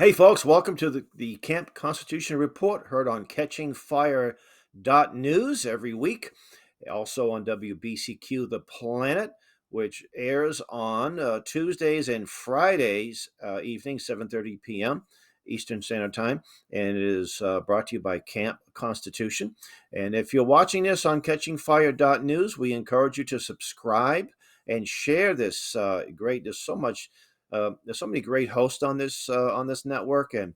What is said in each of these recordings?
Hey, folks, welcome to the Camp Constitution Report, heard on catchingfire.news every week. Also on WBCQ The Planet, which airs on Tuesdays and Fridays evening, 7:30 p.m. Eastern Standard Time, and it is brought to you by Camp Constitution. And if you're watching this on catchingfire.news, we encourage you to subscribe and share this great. There's so many great hosts on this network, and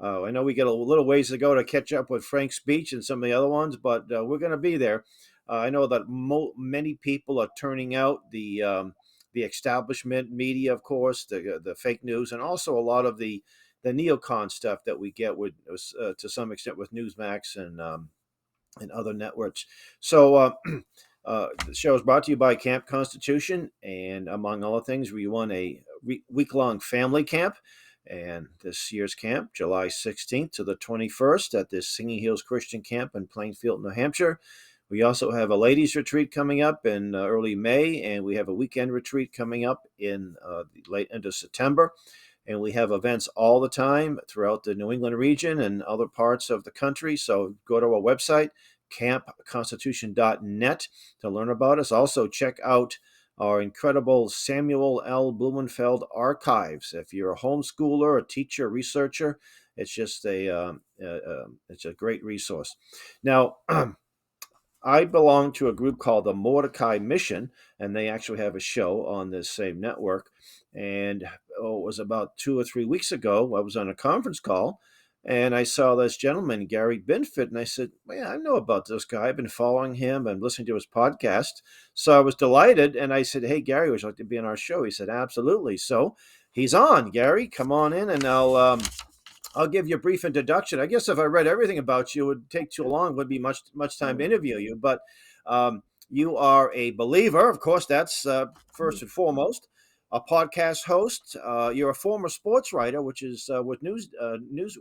I know we get a little ways to go to catch up with Frank's speech and some of the other ones, but we're going to be there. I know that many people are turning out the establishment media, of course, the fake news, and also a lot of the neocon stuff that we get with to some extent with Newsmax and other networks. So. The show is brought to you by Camp Constitution, and among other things, we run a week-long family camp. And this year's camp, July 16th to the 21st at the Singing Hills Christian Camp in Plainfield, New Hampshire. We also have a ladies' retreat coming up in early May, and we have a weekend retreat coming up in the late end of September. And we have events all the time throughout the New England region and other parts of the country. So go to our website, campconstitution.net, to learn about us. Also, check out our incredible Samuel L. Blumenfeld archives. If you're a homeschooler, a teacher, researcher, it's just it's a great resource. Now, I belong to a group called the Mordecai Mission, and they actually have a show on this same network. And it was about 2 or 3 weeks ago, I was on a conference call, and I saw this gentleman, Gary Binford, and I said, "Man, I know about this guy. I've been following him and listening to his podcast." So I was delighted, and I said, "Hey, Gary, would you like to be on our show?" He said, "Absolutely." So he's on. Gary, come on in, and I'll give you a brief introduction. I guess if I read everything about you, it would take too long. It would be much time to interview you. But you are a believer, of course. That's first and foremost. A podcast host. You're a former sports writer, which is with news.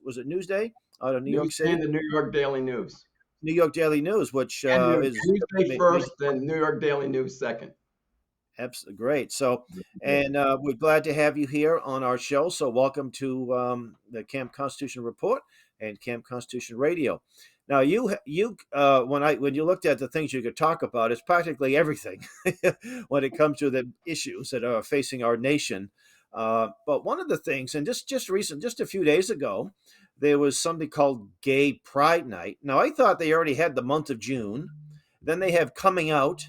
Was it Newsday out of New York Newsday, City? the New York Daily News. New York Daily News, which And is Newsday first, then New York Daily News second. absolutely great. So, and we're glad to have you here on our show. So, welcome to the Camp Constitution Report and Camp Constitution Radio. Now, when you looked at the things you could talk about, it's practically everything when it comes to the issues that are facing our nation. But one of the things, and just a few days ago, there was something called Gay Pride Night. Now, I thought they already had the month of June. Then they have Coming Out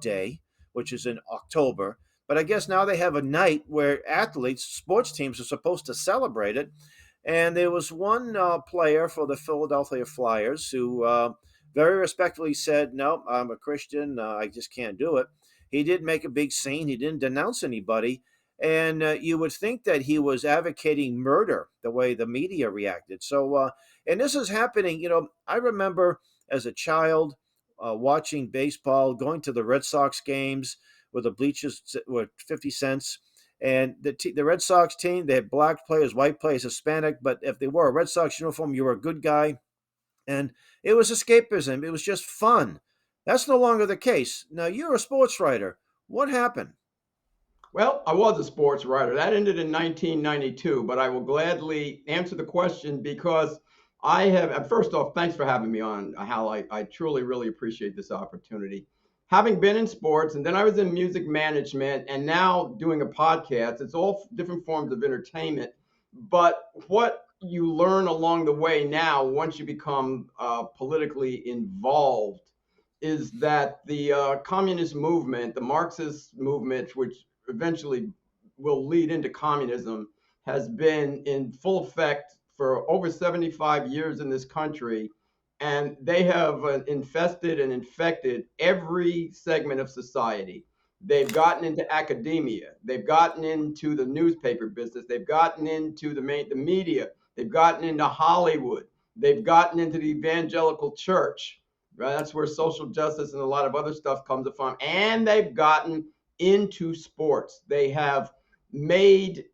Day, which is in October. But I guess now they have a night where athletes, sports teams are supposed to celebrate it. And there was one player for the Philadelphia Flyers who very respectfully said, "No, I'm a Christian. I just can't do it." He didn't make a big scene. He didn't denounce anybody. And you would think that he was advocating murder the way the media reacted. So, and this is happening. I remember as a child watching baseball, going to the Red Sox games where the bleachers were 50 cents. And the Red Sox team, they had black players, white players, Hispanic, but if they wore a Red Sox uniform, you were a good guy. And it was escapism. It was just fun. That's no longer the case. Now, you're a sports writer. What happened? Well, I was a sports writer. That ended in 1992, but I will gladly answer the question because I have, first off, thanks for having me on, Hal. I truly, really appreciate this opportunity. Having been in sports, and then I was in music management, and now doing a podcast, it's all different forms of entertainment. But what you learn along the way now, once you become politically involved, is that the communist movement, the Marxist movement, which eventually will lead into communism, has been in full effect for over 75 years in this country. And they have infested and infected every segment of society. They've gotten into academia. They've gotten into the newspaper business. They've gotten into the media. They've gotten into Hollywood. They've gotten into the evangelical church. Right? That's where social justice and a lot of other stuff comes from. And they've gotten into sports. They have made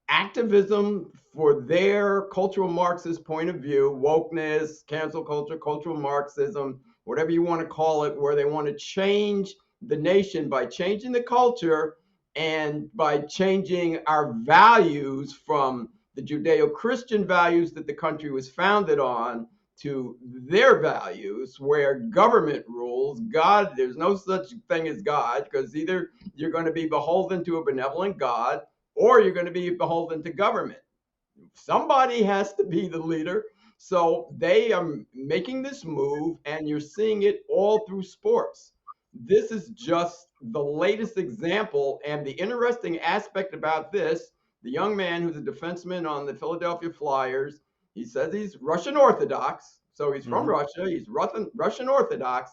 activism for their cultural Marxist point of view, wokeness, cancel culture, cultural Marxism, whatever you want to call it, where they want to change the nation by changing the culture and by changing our values from the Judeo-Christian values that the country was founded on to their values where government rules. God, there's no such thing as God, because either you're going to be beholden to a benevolent God or you're going to be beholden to government. Somebody has to be the leader. So they are making this move, and you're seeing it all through sports. This is just the latest example. And the interesting aspect about this, the young man who's a defenseman on the Philadelphia Flyers, he says he's Russian Orthodox. So he's from Mhm. Russia, he's Russian Orthodox.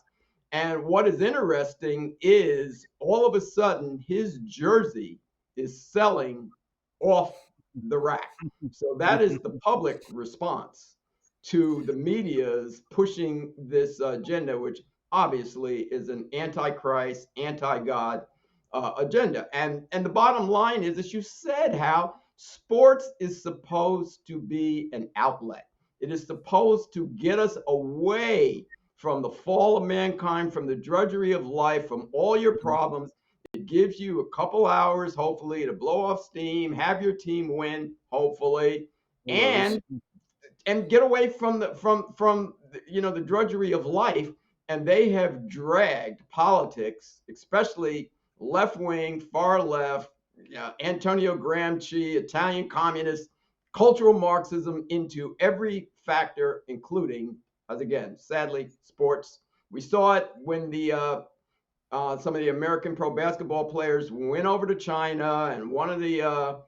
And what is interesting is all of a sudden his jersey is selling off the rack. So that is the public response to the media's pushing this agenda, which obviously is an antichrist, anti-God agenda. And the bottom line is, as you said, how sports is supposed to be an outlet. It is supposed to get us away from the fall of mankind, from the drudgery of life, from all your problems. It gives you a couple hours, hopefully, to blow off steam, have your team win, hopefully, Lose. and get away from the drudgery of life. And they have dragged politics, especially left wing, far left, Antonio Gramsci, Italian communists, cultural Marxism into every factor, including, as again, sadly, sports. We saw it when some of the American pro basketball players went over to China, and one of the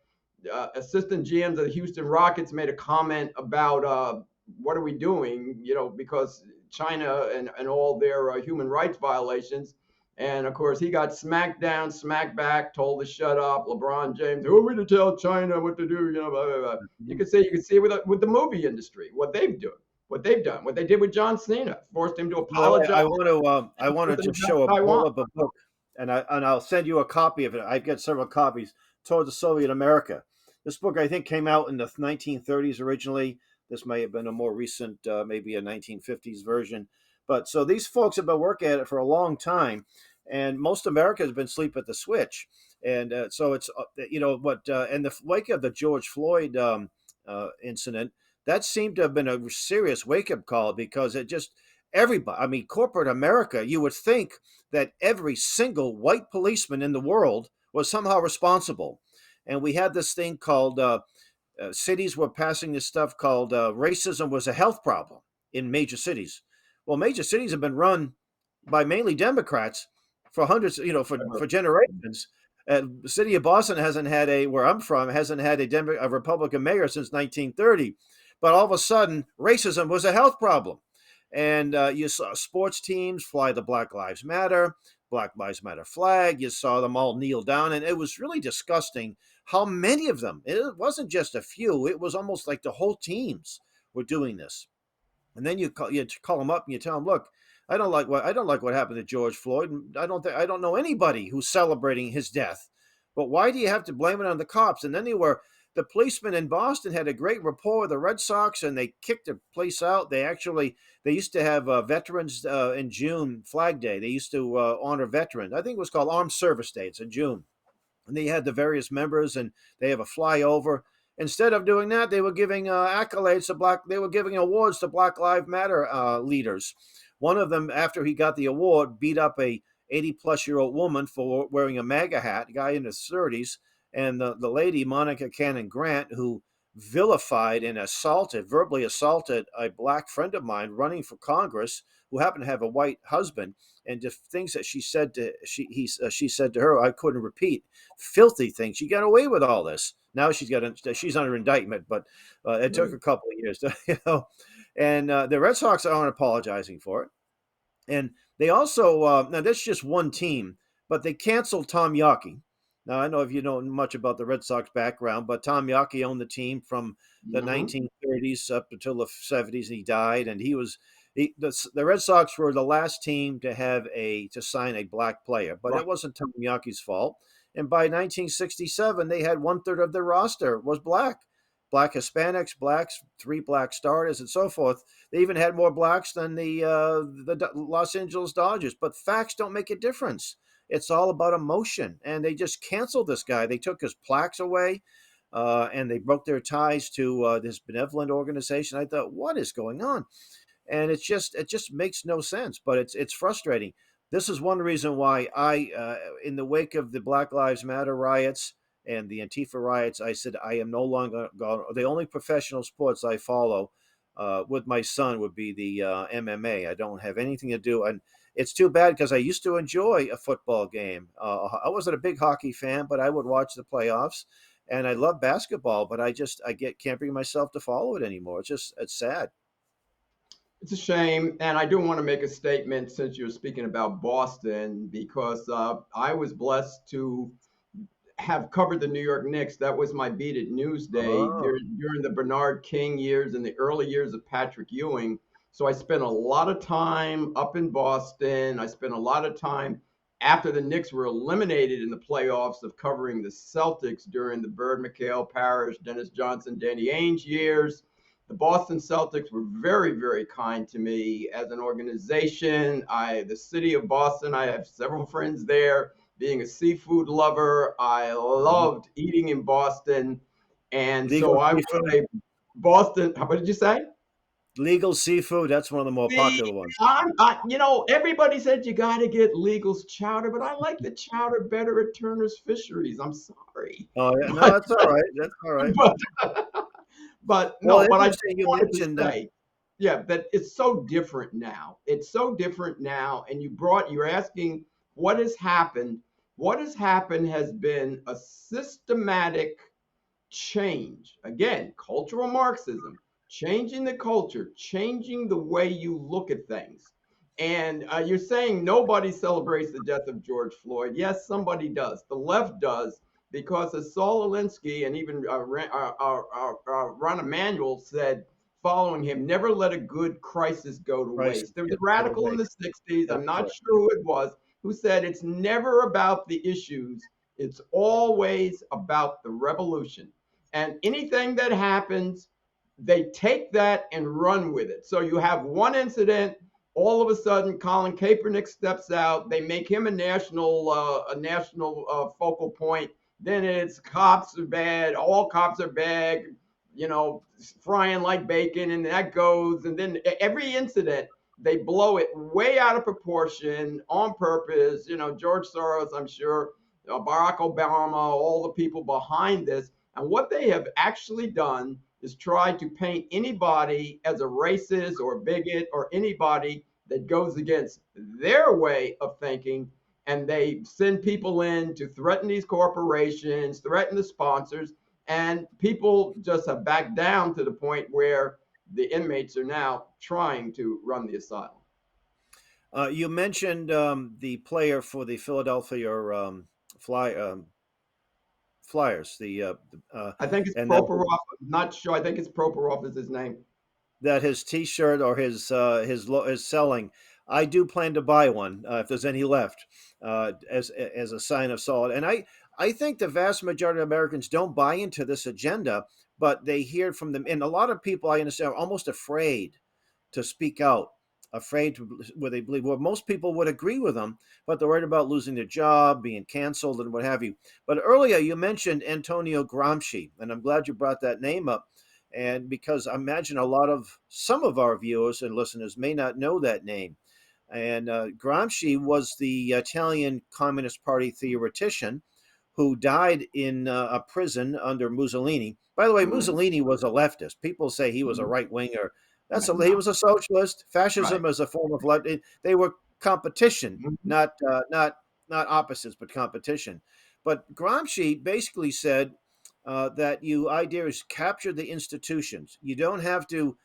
assistant GMs of the Houston Rockets made a comment about what are we doing, because China and all their human rights violations. And of course, he got smacked down, smacked back, told to shut up. LeBron James, who are we to tell China what to do? Blah, blah, blah. You can see it with the movie industry, what they've done, what they did with John Cena, forced him to By the way, apologize, I want to forced him just to address show Taiwan. pull up a book, and I'll send you a copy of it. I've got several copies. Towards the Soviet America. This book I think came out in the 1930s originally. This may have been a more recent, maybe a 1950s version. But so these folks have been working at it for a long time, and most America has been asleep at the switch. And so it's what in the wake of the George Floyd incident, that seemed to have been a serious wake up call because it just everybody, I mean, corporate America, you would think that every single white policeman in the world was somehow responsible. And we had this thing called cities were passing this stuff called racism was a health problem in major cities. Well, major cities have been run by mainly Democrats for hundreds, for generations. The city of Boston hasn't had where I'm from, hasn't had a Republican mayor since 1930. But all of a sudden, racism was a health problem. And you saw sports teams fly the Black Lives Matter flag. You saw them all kneel down. And it was really disgusting how many of them, it wasn't just a few, it was almost like the whole teams were doing this. And then you call them up and you tell them, look, I don't like what happened to George Floyd. I don't know anybody who's celebrating his death. But why do you have to blame it on the cops? And then the policemen in Boston had a great rapport with the Red Sox, and they kicked the place out. They used to have veterans in June, Flag Day. They used to honor veterans. I think it was called Armed Service Day. It's in June, and they had the various members, and they have a flyover. Instead of doing that, they were giving accolades to They were giving awards to Black Lives Matter leaders. One of them, after he got the award, beat up a 80-plus-year-old woman for wearing a MAGA hat, a guy in his 30s, and the lady, Monica Cannon Grant, who vilified and verbally assaulted a black friend of mine running for Congress who happened to have a white husband, and the things that she said to her, I couldn't repeat. Filthy things. She got away with all this. Now she's under indictment, but it took a couple of years, And the Red Sox aren't apologizing for it. And they also now that's just one team, but they canceled Tom Yawkey. Now I know if you know much about the Red Sox background, but Tom Yawkey owned the team from the Mm-hmm. 1930s up until the 70s, and he died. And the Red Sox were the last team to sign a black player, but Right. it wasn't Tom Yawkey's fault. And by 1967, they had 1/3 of their roster was black Hispanics, blacks, 3 black starters, and so forth. They even had more blacks than the Los Angeles Dodgers. But facts don't make a difference. It's all about emotion, and they just canceled this guy. They took his plaques away. and they broke their ties to this benevolent organization. I thought, what is going on? And it just makes no sense. But it's frustrating. This is one reason why in the wake of the Black Lives Matter riots and the Antifa riots, I said I am no longer going. The only professional sports I follow with my son would be the MMA. I don't have anything to do, and it's too bad because I used to enjoy a football game. I wasn't a big hockey fan, but I would watch the playoffs, and I love basketball. But can't bring myself to follow it anymore. It's sad. It's a shame, and I do want to make a statement since you're speaking about Boston, because I was blessed to have covered the New York Knicks. That was my beat at Newsday Oh, during the Bernard King years and the early years of Patrick Ewing. So I spent a lot of time up in Boston. I spent a lot of time after the Knicks were eliminated in the playoffs of covering the Celtics during the Bird, McHale, Parrish, Dennis Johnson, Danny Ainge years. The Boston Celtics were very, very kind to me as an organization. The city of Boston, I have several friends there. Being a seafood lover, I mhm. loved eating in Boston. And so Legal I was seafood. a Boston, what did you say? Legal seafood. That's one of the more See, popular ones. everybody said you got to get Legal's chowder, but I like the chowder better at Turner's Fisheries. I'm sorry. Oh yeah, no, But, that's all right. That's all right. but, but Well, no, but I just interesting. You wanted to mentioned say, yeah, that it's so different now. It's so different now. And you're asking what has happened. What has happened has been a systematic change. Again, cultural Marxism, changing the culture, changing the way you look at things. And you're saying nobody celebrates the death of George Floyd. Yes, somebody does. The left does, because as Saul Alinsky and even Ron Emanuel said, following him, never let a good crisis go to prices waste. There was a get put radical in away. the 60s, I'm That's not correct. sure who it was, who said it's never about the issues, it's always about the revolution. And anything that happens, they take that and run with it. So you have one incident, all of a sudden Colin Kaepernick steps out, they make him a national focal point. Then it's cops are bad, all cops are bad, frying like bacon, and that goes. And then every incident, they blow it way out of proportion on purpose. George Soros, I'm sure, Barack Obama, all the people behind this. And what they have actually done is try to paint anybody as a racist or bigot or anybody that goes against their way of thinking. And they send people in to threaten these corporations, threaten the sponsors, and people just have backed down to the point where the inmates are now trying to run the asylum. You mentioned the player for the Philadelphia Fly Flyers. I think it's And that Proporov. I'm not sure. I think it's Proporov is his name. that his T-shirt or his selling. I do plan to buy one if there's any left, as a sign of solid. And I think the vast majority of Americans don't buy into this agenda, but they hear from them, and a lot of people I understand are almost afraid to speak out, afraid to where they believe. Well, most people would agree with them, but they're worried about losing their job, being canceled, and what have you. But earlier you mentioned Antonio Gramsci, and I'm glad you brought that name up. And because I imagine some of our viewers and listeners may not know that name. And Gramsci was the Italian Communist Party theoretician who died in a prison under Mussolini. By the way, Mm-hmm. Mussolini was a leftist. People say he was a Mm-hmm. right winger. He No, was a socialist. right. Fascism is a form of left. They were competition, Mm-hmm. not opposites, but competition. But Gramsci basically said that you idea is capture the institutions. You don't have to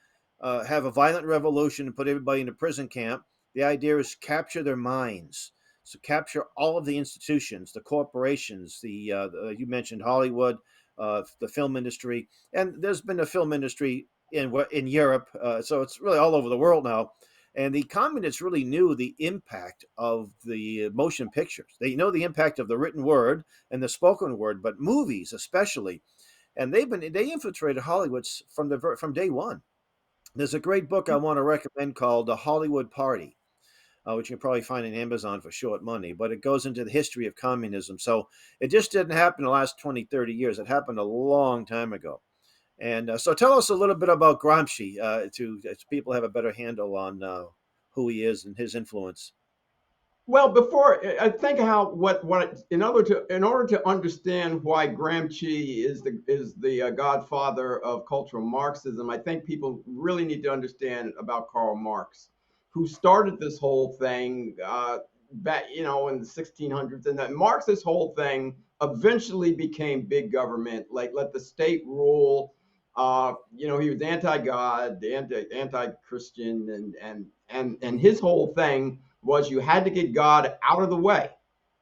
have a violent revolution and put everybody in a prison camp. The idea is capture their minds. So capture all of the institutions, the corporations, you mentioned Hollywood, the film industry, and there's been a film industry in Europe, so it's really all over the world now. And the communists really knew the impact of the motion pictures. They know the impact of the written word and the spoken word, but movies especially. And they infiltrated Hollywood from day one. There's a great book I want to recommend called The Hollywood Party. which you can probably find on Amazon for short money, but it goes into the history of communism. So it just didn't happen in the last 20, 30 years. It happened a long time ago. And so tell us a little bit about Gramsci to people have a better handle on who he is and his influence. Well, before I think how what in order to understand why Gramsci is the godfather of cultural Marxism, I think people really need to understand about Karl Marx, who started this whole thing back in the 1600s, and that Marx's whole thing eventually became big government, like let the state rule. He was anti-God, anti-Christian, and his whole thing was you had to get God out of the way.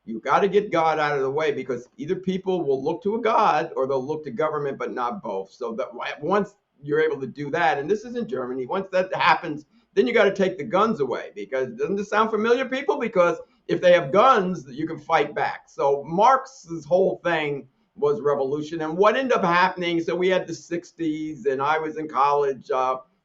You got to get God out of the way because either people will look to a God or they'll look to government, but not both. So that once you're able to do that, and this is in Germany, once that happens, then you got to take the guns away. Because doesn't this sound familiar, people? Because if they have guns, you can fight back. So Marx's whole thing was revolution. And what ended up happening, so we had the 60s, and I was in college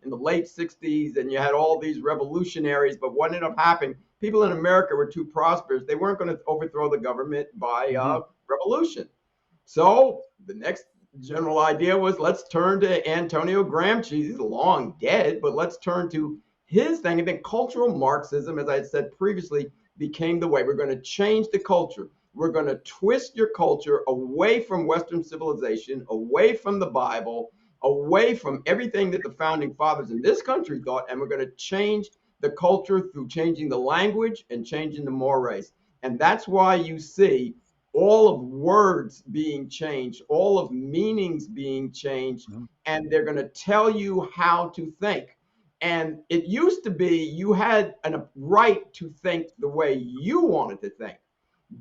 in the late 60s, and you had all these revolutionaries. But what ended up happening, people in America were too prosperous. They weren't going to overthrow the government by Hmm. revolution. So the next general idea was let's turn to Antonio Gramsci. He's long dead, but let's turn to his thing. And then cultural Marxism, as I said previously, became the way. We're going to change the culture. We're going to twist your culture away from Western civilization, away from the Bible, away from everything that the founding fathers in this country thought, and we're going to change the culture through changing the language and changing the mores. And that's why you see all of words being changed, all of meanings being changed, Hmm. and they're going to tell you how to think. And it used to be you had a right to think the way you wanted to think.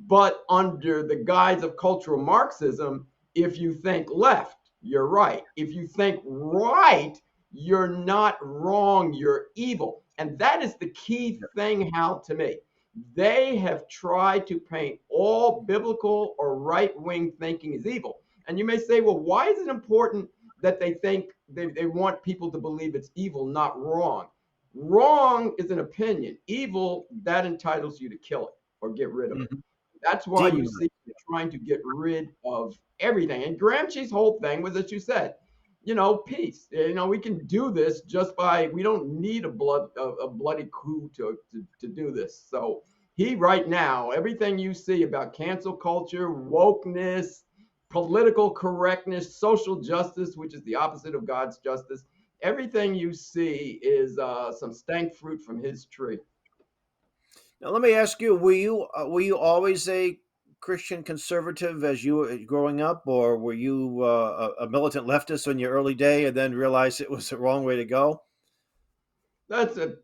But under the guise of cultural Marxism, if you think left, you're right. If you think right, you're not wrong, you're evil. And that is the key thing, Hal, to me. They have tried to paint all biblical or right wing thinking as evil. And you may say, well, why is it important that they think they want people to believe it's evil, not wrong? Wrong is an opinion. Evil, that entitles you to kill it or get rid of it. Hmm. That's why you Demonize. see trying to get rid of everything. And Gramsci's whole thing was, as you said, peace. We can do this just by, we don't need a bloody coup to do this. So he right now, everything you see about cancel culture, wokeness, political correctness, social justice, which is the opposite of God's justice, everything you see is some stank fruit from his tree. Now, let me ask you: were you always a Christian conservative as you were growing up, or were you a militant leftist in your early day and then realized it was the wrong way to go? That's a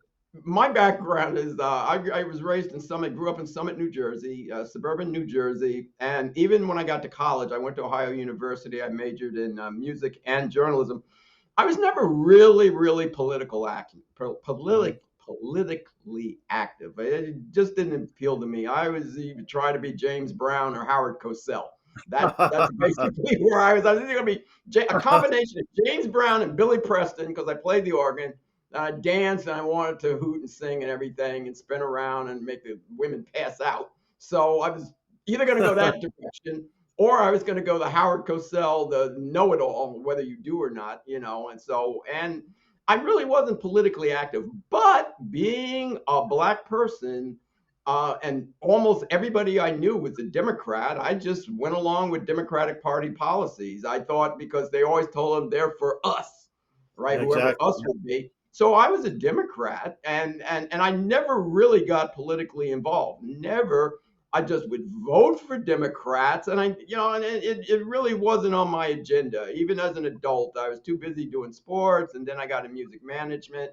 My background is I was raised in Summit, grew up in Summit, New Jersey, suburban New Jersey, and even when I got to college, I went to Ohio University. I majored in music and journalism. I was never really, really Hmm. politically active. It just didn't appeal to me. I was even trying to be James Brown or Howard Cosell. That's basically where I was. I was either going to be a combination of James Brown and Billy Preston because I played the organ. I danced and I wanted to hoot and sing and everything and spin around and make the women pass out. So I was either going to go that direction or I was going to go the Howard Cosell, the know-it-all, whether you do or not. And I really wasn't politically active, but being a black person, and almost everybody I knew was a Democrat. I just went along with Democratic Party policies. I thought because they always told them they're for us, right? Whoever Exactly. us would be. So I was a Democrat, and I never really got politically involved. Never. I just would vote for Democrats, and it really wasn't on my agenda. Even as an adult, I was too busy doing sports, and then I got in music management,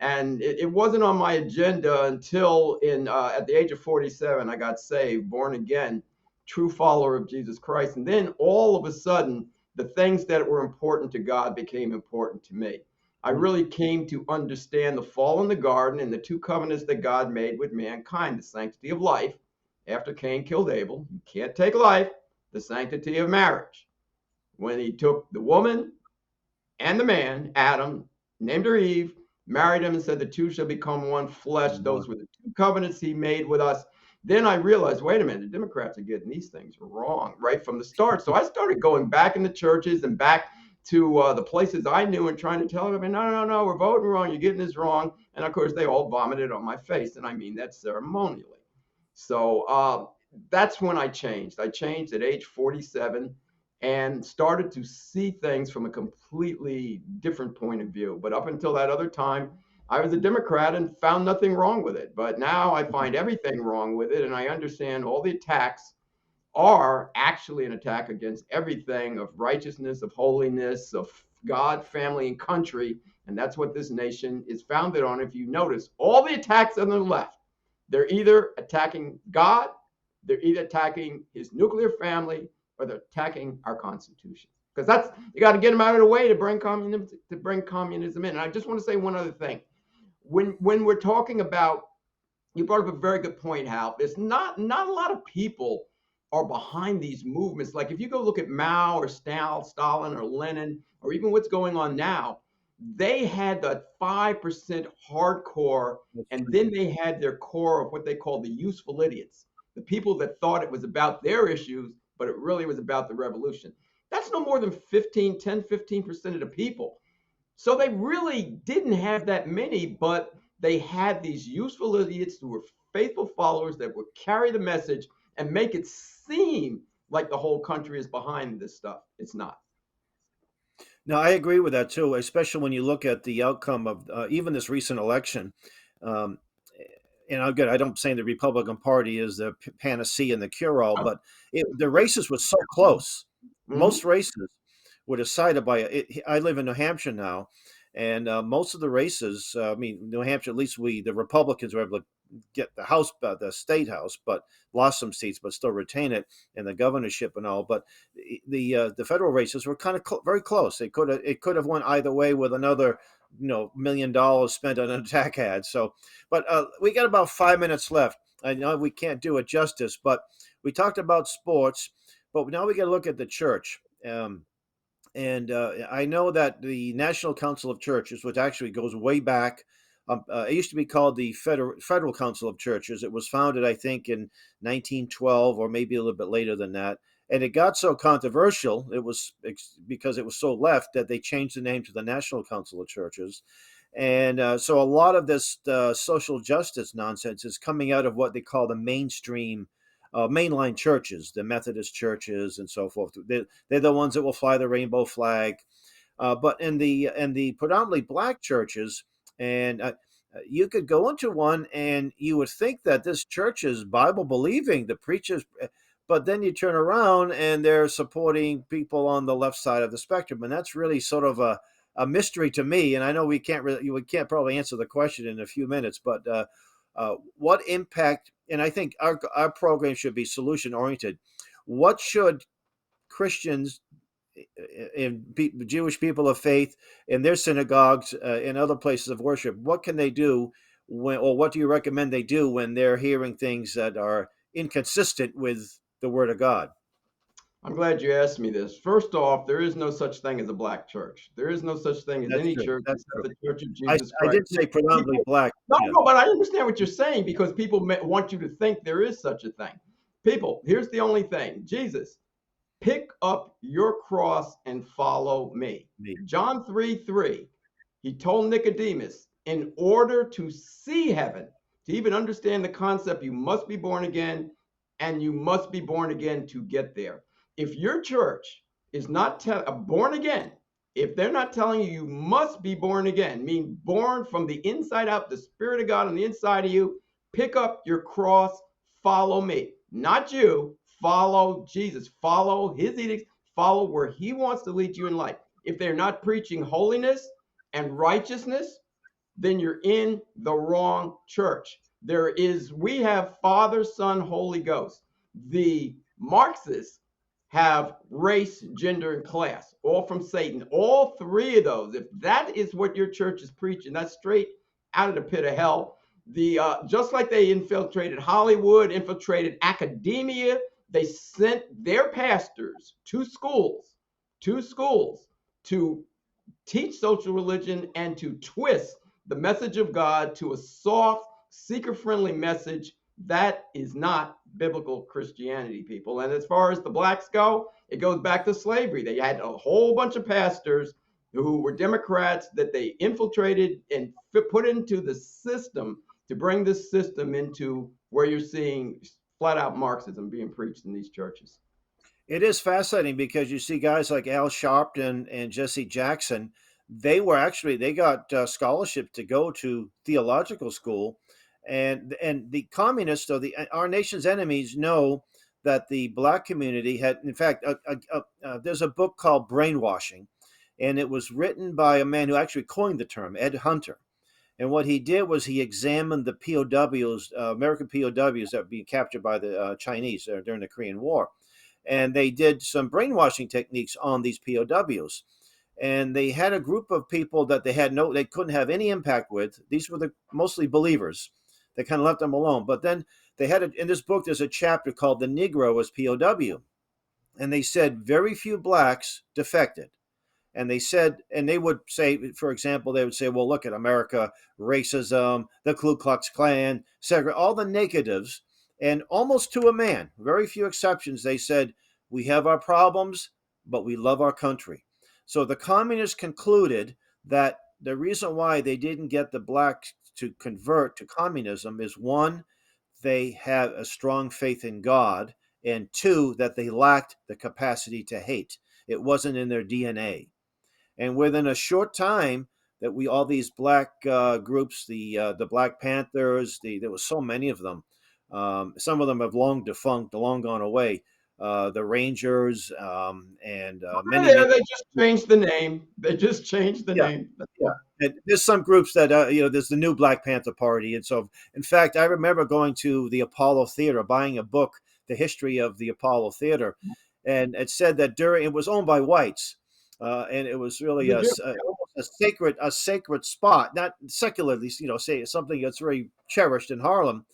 and it wasn't on my agenda until in at the age of 47, I got saved, born again, true follower of Jesus Christ, and then all of a sudden, the things that were important to God became important to me. I Mhm. really came to understand the fall in the garden and the two covenants that God made with mankind: the sanctity of life after Cain killed Abel. You can't take life. The sanctity of marriage. When he took the woman and the man, Adam, named her Eve, married him, and said, the two shall become one flesh. Those One. were the two covenants he made with us. Then I realized, wait a minute, the Democrats are getting these things wrong right from the start. So I started going back in the churches and back to the places I knew and trying to tell them, no, no, no, we're voting wrong. You're getting this wrong. And of course, they all vomited on my face. And I mean that ceremonially. So that's when I changed. I changed at age 47 and started to see things from a completely different point of view. But up until that other time, I was a Democrat and found nothing wrong with it. But now I find everything wrong with it. And I understand all the attacks are actually an attack against everything of righteousness, of holiness, of God, family, and country. And that's what this nation is founded on. If you notice, all the attacks on the left, they're either attacking God, they're either attacking his nuclear family, or they're attacking our Constitution. Because that's, you got to get them out of the way to bring communism in. And I just want to say one other thing. When we're talking about, you brought up a very good point, Hal. There's not a lot of people are behind these movements. Like if you go look at Mao or Stalin or Lenin, or even what's going on now, they had the 5% hardcore, and then they had their core of what they call the useful idiots, the people that thought it was about their issues, but it really was about the revolution. That's no more than 15% of the people. So they really didn't have that many, but they had these useful idiots who were faithful followers that would carry the message and make it seem like the whole country is behind this stuff. It's not. No, I agree with that too, especially when you look at the outcome of even this recent election. Um, and again, I don't say the Republican Party is the panacea and the cure-all, but the races were so close. Mm-hmm. Most races were decided by. I live in New Hampshire now, and most of the races. I mean, New Hampshire. At least the Republicans were able to get the House, the state House, but lost some seats, but still retain it, and the governorship and all. But the federal races were kind of very close. It could have went either way with another $1 million spent on an attack ad. So, but we got about 5 minutes left. I know we can't do it justice, but we talked about sports, but now we got to look at the church. And I know that the National Council of Churches, which actually goes way back, it used to be called the Federal Council of Churches. It was founded, I think, in 1912 or maybe a little bit later than that. And it got so controversial, because it was so left, that they changed the name to the National Council of Churches. And so a lot of this social justice nonsense is coming out of what they call the mainline churches, the Methodist churches and so forth. They're the ones that will fly the rainbow flag. But in the predominantly black churches, and you could go into one and you would think that this church is Bible believing, the preachers, but then you turn around and they're supporting people on the left side of the spectrum, and that's really sort of a mystery to me. And I know we can't probably answer the question in a few minutes, but what impact? And I think our program should be solution oriented. What should Christians and Jewish people of faith in their synagogues and other places of worship, what can they do or what do you recommend they do when they're hearing things that are inconsistent with the Word of God? I'm glad you asked me this. First off, there is no such thing as a black church. There is no such thing as That's any true. church That's except true. the Church of I, Jesus I Christ. did say predominantly People, black. no, Yeah. no, but I understand what you're saying because people want you to think there is such a thing. People, here's the only thing. Jesus, pick up your cross and follow me. Me. John 3:3, he told Nicodemus, in order to see heaven, to even understand the concept, you must be born again, and you must be born again to get there. If your church is not born again, if they're not telling you you must be born again, mean born from the inside out, the Spirit of God on the inside of you, pick up your cross, follow me. Not you, follow Jesus, follow his edicts, follow where he wants to lead you in life. If they're not preaching holiness and righteousness, then you're in the wrong church. We have Father, Son, Holy Ghost. The Marxists have race, gender, and class, all from Satan. All three of those, if that is what your church is preaching, that's straight out of the pit of hell. Just like they infiltrated Hollywood, infiltrated academia, they sent their pastors to schools to teach social religion and to twist the message of God to a soft, seeker-friendly message. That is not biblical Christianity, people. And as far as the blacks go, it goes back to slavery. They had a whole bunch of pastors who were Democrats that they infiltrated and put into the system to bring this system into where you're seeing flat out Marxism being preached in these churches. It is fascinating because you see guys like Al Sharpton and Jesse Jackson. They got scholarship to go to theological school, and the communists or the our nation's enemies know that the black community had, in fact, there's a book called Brainwashing, and it was written by a man who actually coined the term, Ed Hunter. And what he did was he examined the POWs, American POWs that were being captured by the Chinese during the Korean War, and they did some brainwashing techniques on these POWs. And they had a group of people that they couldn't have any impact with. These were the mostly believers. They kind of left them alone. But then in this book, there's a chapter called "The Negro as POW," and they said very few blacks defected. And they would say, for example, they would say, well, look at America, racism, the Ku Klux Klan, all the negatives. And almost to a man, very few exceptions, they said, we have our problems, but we love our country. So the communists concluded that the reason why they didn't get the blacks to convert to communism is, one, they had a strong faith in God, and two, that they lacked the capacity to hate. It wasn't in their DNA. And within a short time, that all these black groups, the Black Panthers, there was so many of them. Some of them have long defunct, long gone away. The Rangers, and many, Yeah, many. they just changed the name. They just changed the Yeah, name. That's yeah. all. And there's some groups that there's the new Black Panther Party, and so in fact, I remember going to the Apollo Theater, buying a book, the history of the Apollo Theater, and it said that it was owned by whites, and it was really Did you? almost a sacred spot, not secularly, say something that's very cherished in Harlem.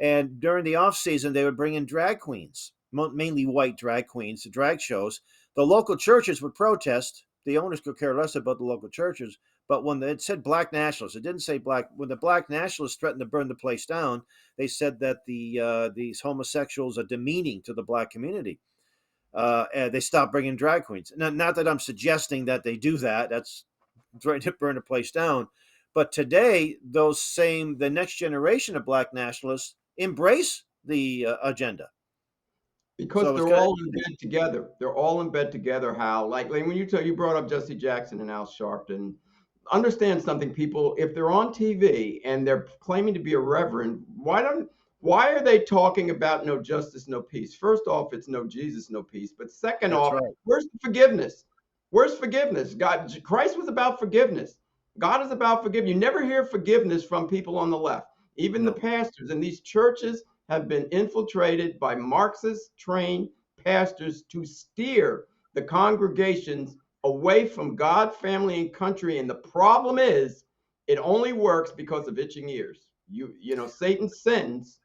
And during the off season, they would bring in drag queens, mainly white drag queens, to drag shows. The local churches would protest. The owners could care less about the local churches. But when it said black nationalists, it didn't say black. When the black nationalists threatened to burn the place down, they said that these homosexuals are demeaning to the black community. And they stopped bringing drag queens. Not that I'm suggesting that they do that. That's trying to burn the place down. But today, the next generation of black nationalists embrace the agenda. Because So it's they're kind of all in bed together. They're all in bed together, Hal. Like when you brought up Jesse Jackson and Al Sharpton, understand something, people. If they're on TV and they're claiming to be a reverend, why are they talking about no justice, no peace? First off, it's no Jesus, no peace. But second that's off, right. where's the forgiveness? Where's forgiveness? Christ was about forgiveness. God is about forgiveness. You never hear forgiveness from people on the left. Even the No. pastors in these churches have been infiltrated by Marxist trained pastors to steer the congregations away from God, family, and country. And the problem is, it only works because of itching ears. Satan sends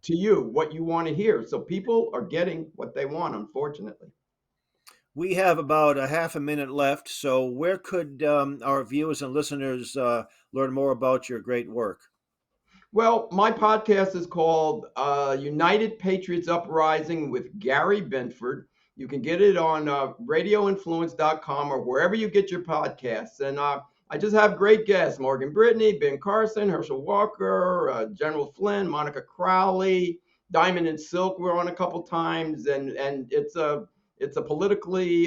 to you what you want to hear. So people are getting what they want, unfortunately. We have about a half a minute left. So where could our viewers and listeners learn more about your great work? Well, my podcast is called United Patriots Uprising with Gary Binford. You can get it on radioinfluence.com or wherever you get your podcasts. And I just have great guests: Morgan Brittany, Ben Carson, Herschel Walker, General Flynn, Monica Crowley, Diamond and Silk. We're on a couple times, and it's a politically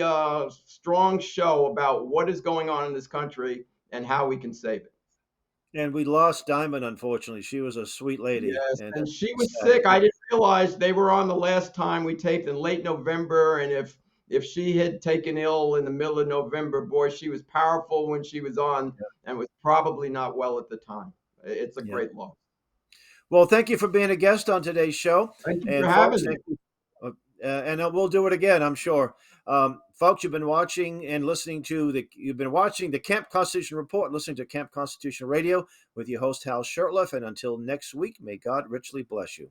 strong show about what is going on in this country and how we can save it. And we lost Diamond, unfortunately. She was a sweet lady, Yes, and and she was sad. sick. I didn't realize they were on the last time we taped in late November, and if she had taken ill in the middle of November, boy, she was powerful when she was on and was probably not well at the time. It's a Yeah. great loss. Well, thank you for being a guest on today's show. Thank you for And folks, having me. we'll do it again, I'm sure. Folks, you've been watching the Camp Constitution Report, listening to Camp Constitution Radio with your host, Hal Shurtleff. And until next week, may God richly bless you.